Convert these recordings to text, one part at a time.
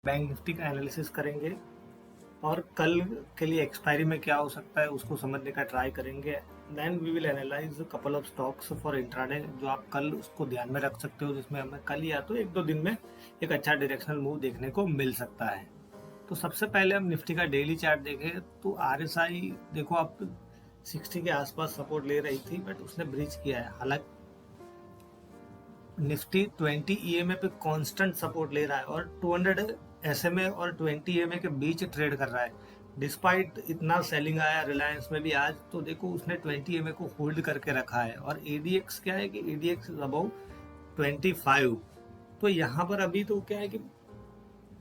Bank Nifty का analysis करेंगे और कल के लिए एक्सपायरी में क्या हो सकता है उसको समझने का ट्राई करेंगे। Then we will analyse couple of stocks for intraday जो आप कल उसको ध्यान में रख सकते हो, जिसमें हमें कल या तो एक दो दिन में एक अच्छा डायरेक्शनल मूव देखने को मिल सकता है। तो सबसे पहले हम निफ्टी का डेली चार्ट देखें तो आरएसआई देखो आप 60 के आसपास सपोर्ट ले रही थी, बट उसने ब्रीच किया है। हालांकि निफ्टी 20 ईएमए पे कांस्टेंट सपोर्ट ले रहा है और 200 एसएमए और 20 ईएमए के बीच ट्रेड कर रहा है। डिस्पाइट इतना सेलिंग आया रिलायंस में भी आज, तो देखो उसने 20 ईएमए को होल्ड करके रखा है। और एडीएक्स क्या है कि एडीएक्स इज अबाउ 25। तो यहाँ पर अभी तो क्या है कि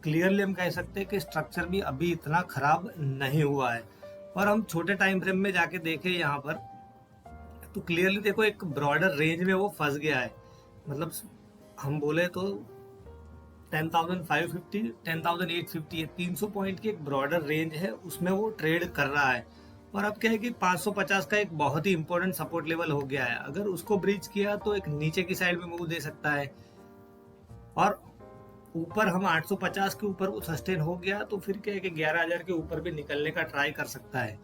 क्लियरली हम कह सकते हैं कि स्ट्रक्चर भी अभी इतना खराब नहीं हुआ है। और हम छोटे टाइम फ्रेम में जाके देखें यहाँ पर तो क्लियरली देखो एक ब्रॉडर रेंज में वो फंस गया है। मतलब हम बोले तो 10,550 10,850 है, 300 पॉइंट की एक ब्रॉडर रेंज है, उसमें वो ट्रेड कर रहा है। और अब क्या है कि 550 का एक बहुत ही इंपॉर्टेंट सपोर्ट लेवल हो गया है। अगर उसको ब्रीच किया तो एक नीचे की साइड में मूव दे सकता है, और ऊपर हम 850 के ऊपर वो सस्टेन हो गया तो फिर क्या है कि 11,000 के ऊपर भी निकलने का ट्राई कर सकता है।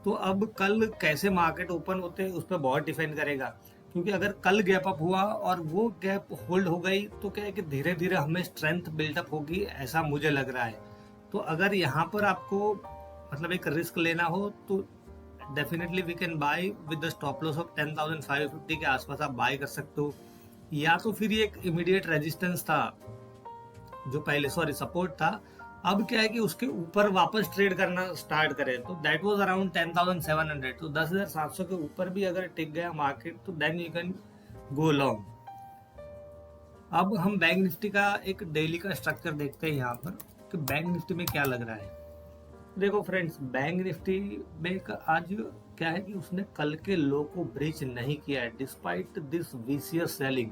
तो अब कल कैसे मार्केट ओपन होते हैं उस पर बहुत डिपेंड करेगा, क्योंकि अगर कल गैप अप हुआ और वो गैप होल्ड हो गई तो क्या है कि धीरे धीरे हमें स्ट्रेंथ बिल्डअप होगी, ऐसा मुझे लग रहा है। तो अगर यहाँ पर आपको मतलब एक रिस्क लेना हो तो definitely we can buy with the stop loss of 10,550 के आसपास आप बाय कर सकते हो। या तो फिर ये एक इमीडिएट रेजिस्टेंस था जो पहले सपोर्ट था, अब क्या है कि उसके ऊपर वापस ट्रेड करना स्टार्ट करें तो दैट वाज अराउंड 10,700। तो 10,700 के ऊपर भी अगर टिक गया मार्केट तो then you can go long. अब हम बैंक निफ्टी का एक डेली का स्ट्रक्चर देखते हैं यहाँ पर कि बैंक निफ्टी में क्या लग रहा है। देखो फ्रेंड्स, बैंक निफ्टी में आज क्या है कि उसने कल के लो को ब्रीच नहीं किया है डिस्पाइट दिस विशियस सेलिंग।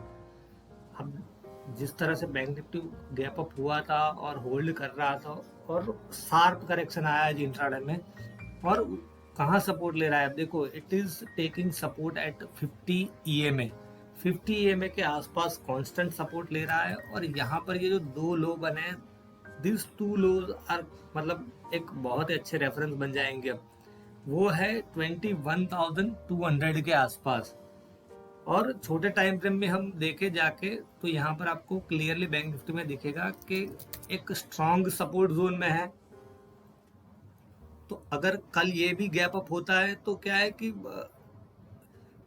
अब जिस तरह से बैंक निफ्टी गैप अप हुआ था और होल्ड कर रहा था और शार्प करेक्शन आया है इंट्राडे में, और कहाँ सपोर्ट ले रहा है। अब देखो it is taking support at 50 EMA, 50 EMA के आसपास कांस्टेंट सपोर्ट ले रहा है। और यहाँ पर ये जो दो लो बने, दिस टू लोज आर मतलब एक बहुत ही अच्छे रेफरेंस बन जाएंगे। अब वो है 21,200 के आसपास। और छोटे टाइम फ्रेम में हम देखे जाके तो यहाँ पर आपको क्लियरली बैंक निफ्टी में दिखेगा कि एक स्ट्रॉन्ग सपोर्ट जोन में है। तो अगर कल ये भी गैप अप होता है तो क्या है कि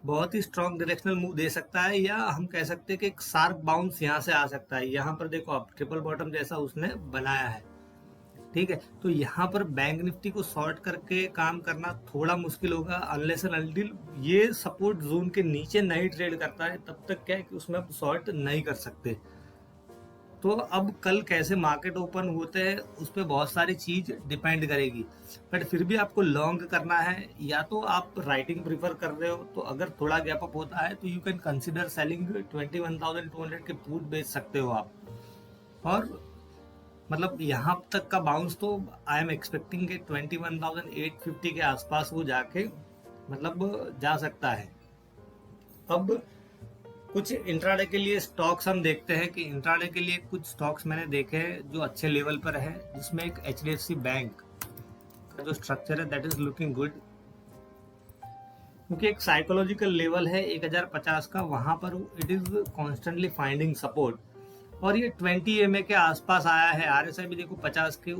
बहुत ही स्ट्रॉन्ग डायरेक्शनल मूव दे सकता है, या हम कह सकते हैं कि एक शार्प बाउंस यहाँ से आ सकता है। यहाँ पर देखो आप ट्रिपल बॉटम जैसा उसने बनाया है, ठीक है। तो यहाँ पर बैंक निफ्टी को शॉर्ट करके काम करना थोड़ा मुश्किल होगा अनलेस एंड अनटिल ये सपोर्ट जोन के नीचे नहीं ट्रेड करता है, तब तक क्या है कि उसमें आप शॉर्ट नहीं कर सकते। तो अब कल कैसे मार्केट ओपन होते हैं उस पर बहुत सारी चीज डिपेंड करेगी, बट फिर भी आपको लॉन्ग करना है या तो आप राइटिंग प्रीफर कर रहे हो तो अगर थोड़ा गैप अप होता है तो यू कैन कंसिडर सेलिंग 21,200 के पुट बेच सकते हो आप। और मतलब यहाँ तक का बाउंस तो आई एम एक्सपेक्टिंग कि 21,850 के आसपास वो जाके मतलब जा सकता है। अब कुछ इंट्राडे के लिए स्टॉक्स हम देखते हैं कि इंट्राडे के लिए कुछ स्टॉक्स मैंने देखे हैं जो अच्छे लेवल पर है, जिसमें एक एचडीएफसी बैंक का जो स्ट्रक्चर है दैट इज लुकिंग गुड, क्योंकि एक साइकोलॉजिकल लेवल है 1050 का, वहां पर it is constantly finding support. और ये 20 एमए के आसपास आया है। आरएसआई भी देखो 50 के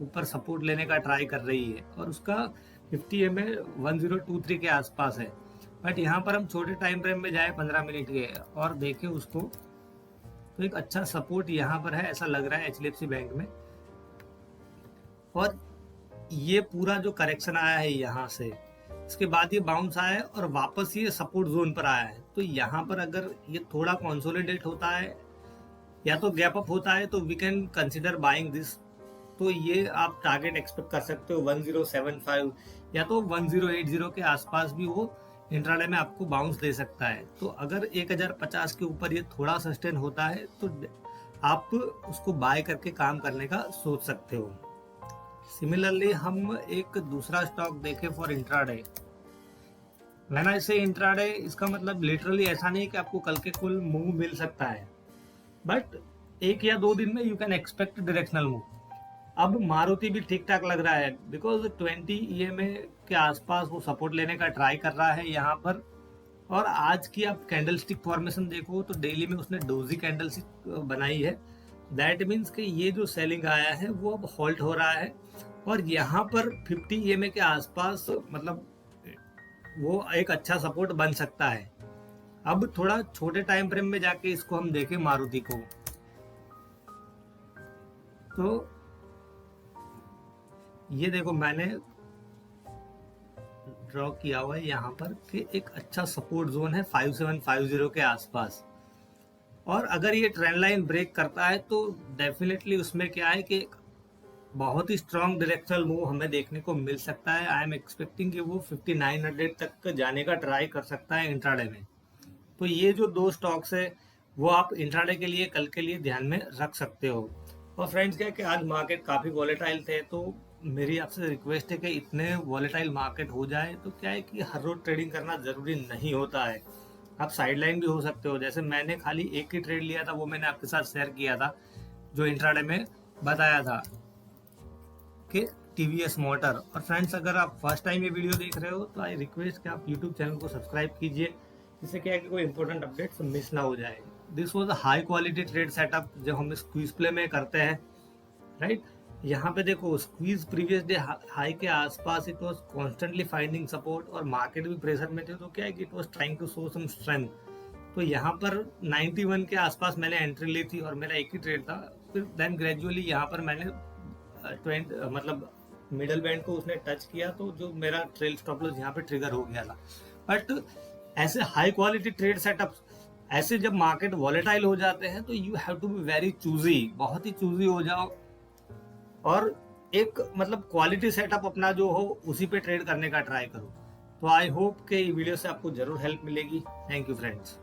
ऊपर सपोर्ट लेने का ट्राई कर रही है और उसका 50 एमए 1023 के आसपास है। बट यहाँ पर हम छोटे टाइम फ्रेम में जाए 15 मिनट के और देखें उसको तो एक अच्छा सपोर्ट यहाँ पर है ऐसा लग रहा है एचडीएफसी बैंक में। और ये पूरा जो करेक्शन आया है यहाँ से, इसके बाद ये बाउंस आया है और वापस ये सपोर्ट जोन पर आया है। तो यहाँ पर अगर ये थोड़ा कंसोलिडेट होता है या तो गैप अप होता है तो we can consider buying this. तो ये आप टारगेट एक्सपेक्ट कर सकते हो 1075 या तो 1080 के आसपास भी वो इंट्राडे में आपको बाउंस दे सकता है। तो अगर 1050 के ऊपर ये थोड़ा सस्टेन होता है तो आप उसको बाय करके काम करने का सोच सकते हो। सिमिलरली हम एक दूसरा स्टॉक देखें फॉर इंट्राडे। मैंने ऐसे इंट्राडे इसका मतलब लिटरली ऐसा नहीं कि आपको कल के कुल मूव मिल सकता है, बट 1 या 2 दिन में you can expect directional move. अब मारुति भी ठीक ठाक लग रहा है बिकॉज 20 EMA के आसपास वो सपोर्ट लेने का ट्राई कर रहा है यहाँ पर। और आज की आप कैंडल स्टिक फॉर्मेशन देखो तो डेली में उसने डोजी कैंडल स्टिक बनाई है। दैट मीन्स कि ये जो सेलिंग आया है वो अब हॉल्ट हो रहा है और यहाँ पर 50 EMA के आसपास मतलब वो एक अच्छा सपोर्ट बन सकता है। अब थोड़ा छोटे टाइम फ्रेम में जाके इसको हम देखें मारुति को, तो ये देखो मैंने ड्रॉ किया हुआ है यहाँ पर कि एक अच्छा सपोर्ट जोन है 5750 के आसपास। और अगर ये ट्रेंड लाइन ब्रेक करता है तो डेफिनेटली उसमें क्या है कि बहुत ही स्ट्रॉन्ग डायरेक्शनल मूव हमें देखने को मिल सकता है। आई एम एक्सपेक्टिंग कि वो 5900 तक जाने का ट्राई कर सकता है इंट्राडे में। तो ये जो 2 स्टॉक्स है वो आप इंट्राडे के लिए कल के लिए ध्यान में रख सकते हो। और फ्रेंड्स क्या है कि आज मार्केट काफ़ी वॉलेटाइल थे, तो मेरी आपसे रिक्वेस्ट है कि इतने वॉलेटाइल मार्केट हो जाए तो क्या है कि हर रोज ट्रेडिंग करना ज़रूरी नहीं होता है। आप साइडलाइन भी हो सकते हो। जैसे मैंने खाली एक ही ट्रेड लिया था, वो मैंने आपके साथ शेयर किया था जो इंट्राडे में बताया था कि TVS मोटर। और फ्रेंड्स अगर आप फर्स्ट टाइम ये वीडियो देख रहे हो तो आई रिक्वेस्ट कि आप यूट्यूब चैनल को सब्सक्राइब कीजिए, जिससे क्या है कि कोई इंपॉर्टेंट अपडेट्स मिस ना हो जाए। This was a high quality trade setup जब हम स्क्वीज प्ले में करते हैं, राइट। यहाँ पे देखो स्क्वीज प्रीवियस डे हाई के आसपास it was constantly finding support और मार्केट भी प्रेशर में थे, तो क्या है कि it was trying to show some strength. तो यहाँ पर 91 के आसपास मैंने एंट्री ली थी और मेरा एक ही ट्रेड था। फिर देन ग्रेजुअली यहाँ पर मैंने मतलब मिडल बैंड को उसने टच किया, तो जो मेरा ट्रेल स्टॉप लॉस यहाँ पे ट्रिगर हो गया था। बट ऐसे हाई क्वालिटी ट्रेड सेटअप्स, ऐसे जब मार्केट वॉलेटाइल हो जाते हैं तो you have to be very choosy, बहुत ही चूजी हो जाओ और एक मतलब क्वालिटी सेटअप अपना जो हो उसी पे ट्रेड करने का ट्राई करो। तो आई होप कि ये वीडियो से आपको जरूर हेल्प मिलेगी। Thank you friends.